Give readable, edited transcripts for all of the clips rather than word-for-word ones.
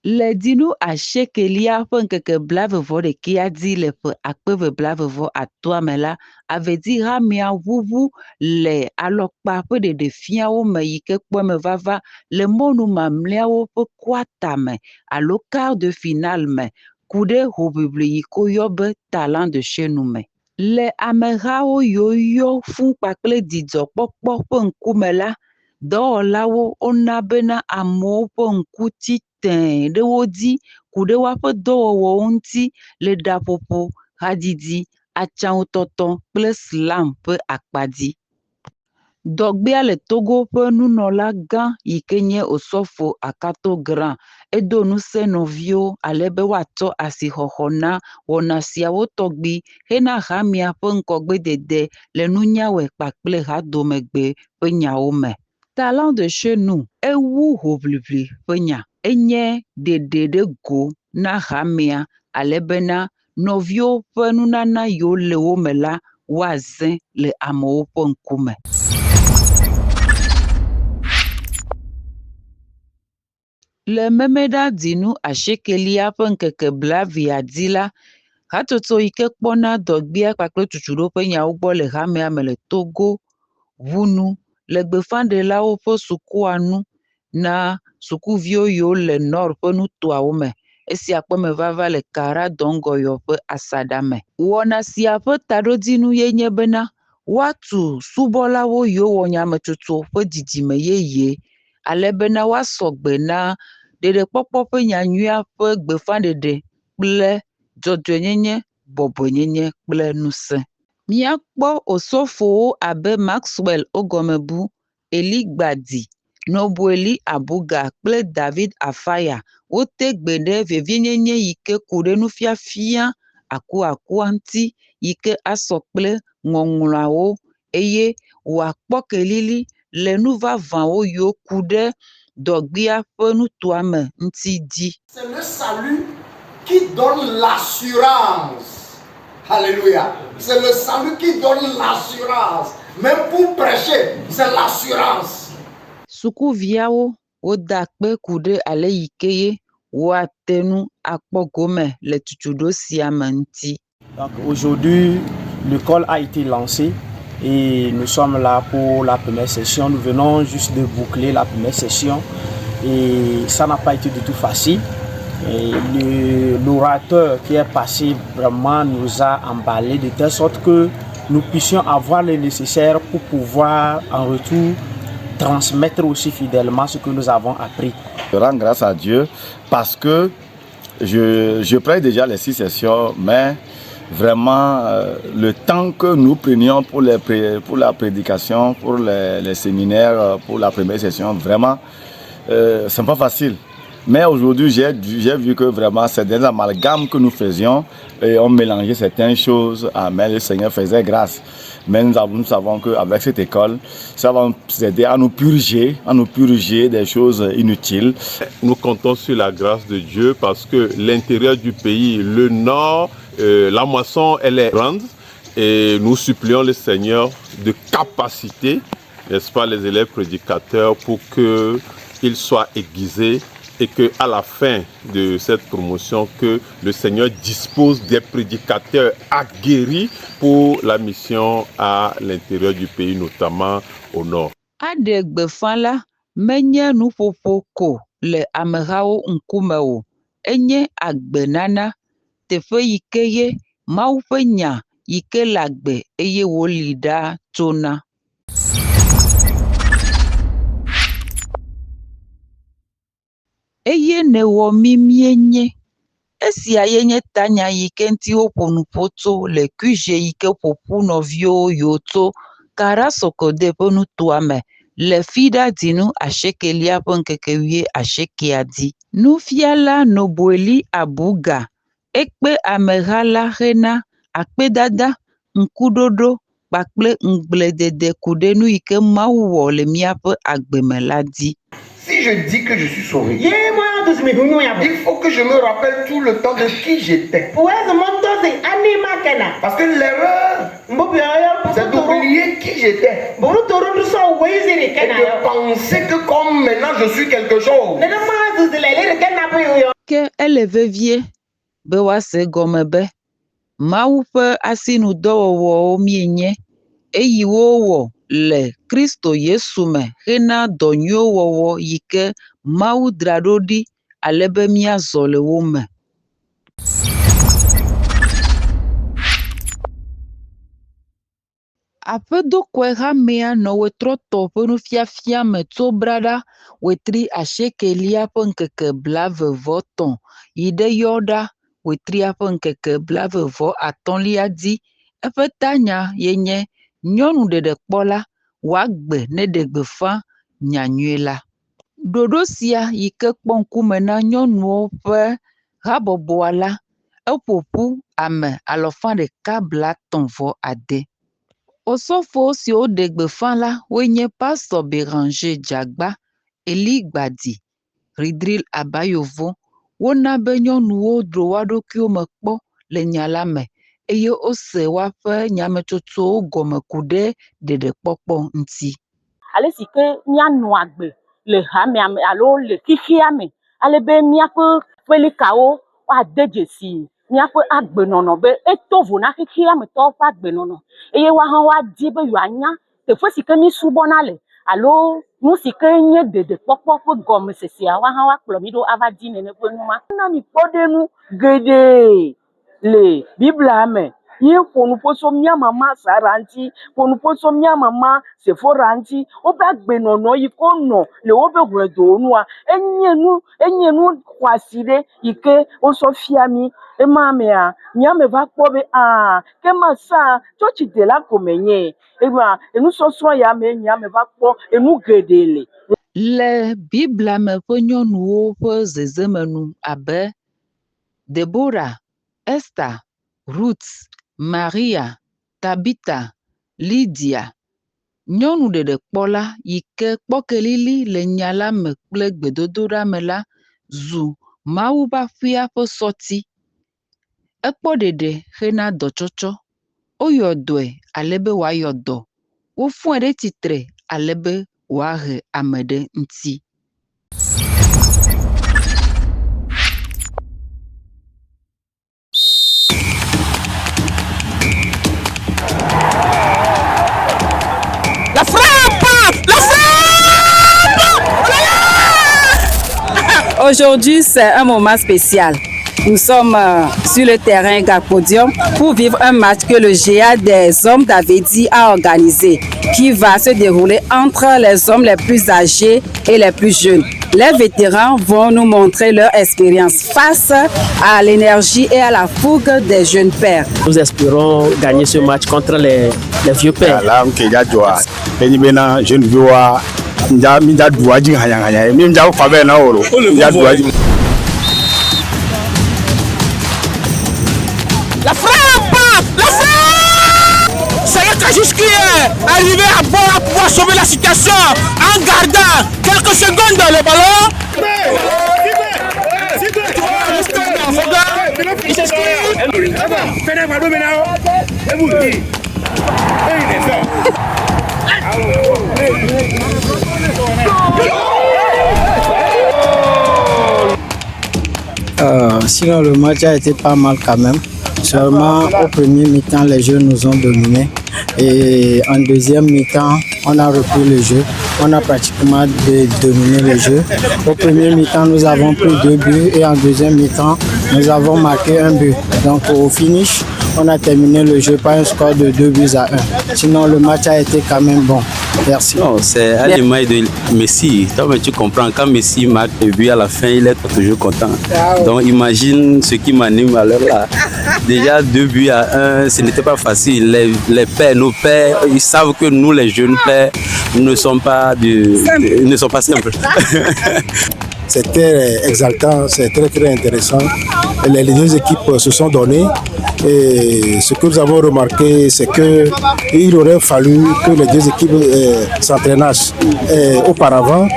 Le dinu ashekelia ƒe ŋkeke blaeve-vɔ-ɖekɛa dzi le ƒe akpe eve blaeve-vɔ-atɔ̃a me la, avedihamea ʋuʋu le alɔkpa ƒe ɖeɖefiawo me yi ke kpɔe me vava le mɔnu mamlɛawo ƒe kɔata me alo quart de finale me ku ɖe hoŋiŋli yi ke woyɔ be talent de chez nous me. Le amehawo yiwo yɔ fũu kpakple dzidzɔkpɔkpɔ ƒe ŋkume la, dɔwɔlawo wona bena amewo ƒe ŋku tsi tẽe ɖe wo dzi ku ɖe woaƒe dɔwɔwɔwo ŋuti le ɖaƒoƒo, hadzidzi, atsãŋutɔtɔ kple slam ƒe akpa dzi. Dɔgbea le Togo ƒe nunɔlagã yi ke nye Osɔfo Akato Grand edo ŋusẽ nɔviwo alebe woatsɔ asixɔxɔ na wɔna siawo tɔgbi hena hamea ƒe ŋkɔgbedede le nunyawɔe kpakple hadomegbe ƒe nyawo me. Talent de chez nous ewu hoŋiŋli ƒe nya. Enye ɖeɖe ɖe go na hamea alebena nɔviwo ƒe nunana yiwo le wo me la woazẽ le amewo ƒe ŋkume. Le memeɖadzinu asiekelia ƒe ŋkeke blaevea dzi la, hatsotso yi ke kpɔna dɔgbea kpakple tutuɖo ƒe nyawo gbɔ le hamea me le Togo ʋu nu le gbeƒãɖelawo ƒe sukua nu na sukuviwo yiwo le nord ƒe nutoawo me. Esia kpɔe me vava le Kara Dɔngɔyɔ ƒe asaɖa me. Wɔna sia ƒe taɖodzinu ye nye bena woatu subɔlawo yiwo wɔ nyametsotso ƒe dzidzime yeye alebena woasɔgbe na ɖeɖekpɔkpɔ ƒe nyanyuia ƒe gbeƒãɖeɖe kple dzɔdzɔenyenye, bɔbɔenyenye kple ŋusẽ. Míakpɔ osɔfowo abe Maxwell Ogɔmebu, Eli Gbadi, Nɔbueli Abuga kple David Afaya wote gbe ɖe vevienyenye yi ke ku ɖe nufiafia akuakua ŋuti yi ke asɔ kple ŋɔŋlɔawo eye wòakpɔ kelili le nu vavãwo yiwo ku ɖe dɔgbea ƒe nutoa me ŋuti dzi. C'est le salut qui donne l'assurance. Alléluia. C'est le salut qui donne l'assurance. Même pour prêcher, c'est l'assurance. Sukuviawo woda akpe ku ɖe ale yi ke ye woate nu akpɔ gome le tutuɖo sia me ŋuti. Donc aujourd'hui, l'école a été lancée et nous sommes là pour la première session. Nous venons juste de boucler la première session et ça n'a pas été du tout facile. L'orateur qui est passé vraiment nous a emballés de telle sorte que nous puissions avoir le nécessaire pour pouvoir en retour transmettre aussi fidèlement ce que nous avons appris. Je rends grâce à Dieu parce que je prête déjà les 6 sessions, mais vraiment le temps que nous prenions pour la prédication, pour les séminaires, pour la première session, vraiment, c'est pas facile. Mais aujourd'hui, j'ai vu que vraiment c'est des amalgames que nous faisions et on mélangeait certaines choses. Amen, le Seigneur faisait grâce. Mais nous savons qu'avec cette école, ça va nous aider à nous purger des choses inutiles. Nous comptons sur la grâce de Dieu parce que l'intérieur du pays, le nord, la moisson, elle est grande et nous supplions le Seigneur de capaciter, n'est-ce pas, les élèves prédicateurs pour qu'ils soient aiguisés et qu'à la fin de cette promotion, que le Seigneur dispose des prédicateurs aguerris pour la mission à l'intérieur du pays, notamment au nord. Aɖe gbeƒã la menye nuƒoƒo ko le amehawo ŋkume o. Enye agbenana, teƒe yi ke ye Mawu ƒe nya yi ke le agbe eye wòli ɖa tsona. Eye nèwɔ mí míenye. Esia ye nye tanya yi ke ŋuti woƒo nu ƒo tso le kuize yi ke ƒoƒu nɔviwo yiwo tso Kara Sɔkɔde ƒe nutoa me le fiɖadzinu asiekelia ƒe ŋkeke 18 dzi. Nufiala Nɔbueli Abuga ekpe ameha la hena akpedada, ŋkuɖoɖo kpakple ŋugbledede ku ɖe nu yi ke Mawu wɔ le míaƒe agbe me la dzi. Si je dis que je suis sauvé, il faut que je me rappelle tout le temps de qui j'étais. Parce que l'erreur, c'est d'oublier qui j'étais. Et de penser que comme maintenant je suis quelque chose. Ke ele vevie be woase gɔme be Mawu ƒe asinudɔwɔwɔwo mienye eyiwo wɔ le Kristo Yesu me hena dɔ nyuiwo wɔwɔ yi ke Mawu dzra ɖo ɖi alebe míazɔ le wo me. Aƒedokɔe hamea nɔ wetrɔ tɔ ƒe nufiafia me tso braɖa wetri 90 ƒe ŋkeke 23 yi ɖe yɔɖa wetria ƒe ŋkeke 25 dzi. Eƒe tanya yenye nyɔnu ɖeɖekpɔla wòagbe ne ɖe gbeƒã nyanyui la. Ɖoɖo sia yi ke kpɔ ŋkume na nyɔnuwo ƒe habɔbɔa la, eƒoƒu ame 136. Osɔfowo siwo ɖe gbeƒã la wonye Pastor Béranger Dzagba, Eli Gbadi, Ridril Abayovo. Wona be nyɔnuwo ɖo woa ɖokuiwo me kpɔ le nya la me eye wose woaƒe nyametsotsowo gɔme ku ɖe ɖeɖekpɔkpɔ ŋuti. Ale si ke míanɔ agbe le hamea me alo le xixia me, alebe míaƒe ƒelikawo woade dzesi míaƒe agbenɔnɔ be eto vo na xixia me tɔwo ƒe agbenɔnɔ eye woawo hã woadi be yewoanya teƒe si ke mísubɔna le alo nu si ke nye ɖeɖekpɔkpɔ ƒe gɔmesesea woawo hã woakplɔ mí ɖo ava di nene ƒe numa. Na mi kpɔɖenu geɖe le Biblia me. Ƒo nu ƒo tso mía mama Sara ŋuti, ƒo nu ƒo tso mía mama Sephora ŋuti, woƒe agbenɔnɔ yi ke wonɔ le woƒe hlɔedowo nua, enye nu xɔasi ɖe yi ke wosɔ fia mí. Ema mea, míame va kpɔ be ke masa tsɔtsidela ko menye. Ema enusɔsrɔ̃ ya me míame va kpɔ enu geɖe le. Le Biblia me ƒe nyɔnuwo ƒe zezemenu abe Deborah, Esther, Ruth, Maria, Tabitha, Lydia. Nyɔnu ɖeɖekpɔla yi ke kpɔkelili le nya la me kple gbedodoɖa me la zu Mawu ƒe aƒea ƒe sɔti. Ekpɔ ɖeɖe hena dɔtsɔtsɔ. Woyɔ dɔe alebe wòayɔ dɔ. Wofɔe ɖe tsitre alebe wòahe ame ɖe ŋuti. Aujourd'hui, c'est un moment spécial. Nous sommes sur le terrain Gapodium pour vivre un match que le GA des hommes d'Avedi a organisé, qui va se dérouler entre les hommes les plus âgés et les plus jeunes. Les vétérans vont nous montrer leur expérience face à l'énergie et à la fougue des jeunes pères. Nous espérons gagner ce match contre les vieux pères. La frappe! C'est le Kajus qui est arrivé à bord à pouvoir sauver la situation en gardant quelques secondes le ballon. Sinon le match a été pas mal quand même. Seulement au premier mi-temps les jeux nous ont dominés et en deuxième mi-temps on a repris le jeu. On a pratiquement dominé le jeu. Au premier mi-temps nous avons pris 2 buts et en deuxième mi-temps nous avons marqué 1 but. Donc au finish on a terminé le jeu par un score de 2-1. Sinon le match a été quand même bon. Merci. Non, c'est à l'image de Messi. Toi, tu comprends, quand Messi marque le but à la fin, il est toujours content. Donc imagine ce qui m'anime à l'heure là. Déjà 2-1, ce n'était pas facile. Les pères, nos pères, ils savent que nous, les jeunes pères, ne sont pas simples. C'était exaltant, c'est très intéressant. Les deux équipes se sont données et ce que nous avons remarqué, c'est qu'il aurait fallu que les deux équipes s'entraînassent auparavant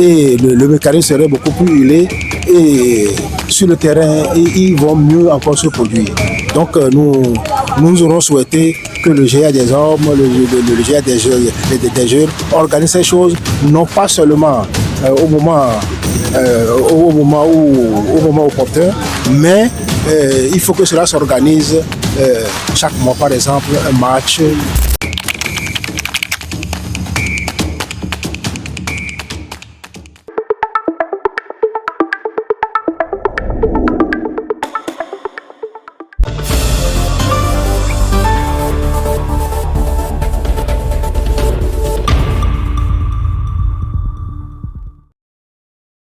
et le mécanisme serait beaucoup plus huilé et sur le terrain, ils vont mieux encore se produire. Donc nous aurons souhaité que le GA des hommes, le GA des jeunes organise ces choses, non pas seulement au moment opportun, mais il faut que cela s'organise chaque mois, par exemple, un match.